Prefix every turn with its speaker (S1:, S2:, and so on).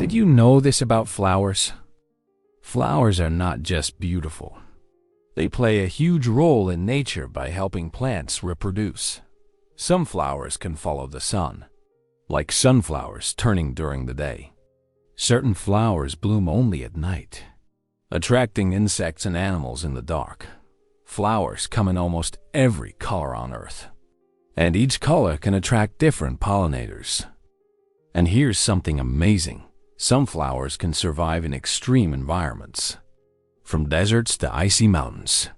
S1: Did you know this about flowers? Flowers are not just beautiful. They play a huge role in nature by helping plants reproduce. Some flowers can follow the sun, like sunflowers turning during the day. Certain flowers bloom only at night, attracting insects and animals in the dark. Flowers come in almost every color on Earth, and each color can attract different pollinators. And here's something amazing. Some flowers can survive in extreme environments, from deserts to icy mountains.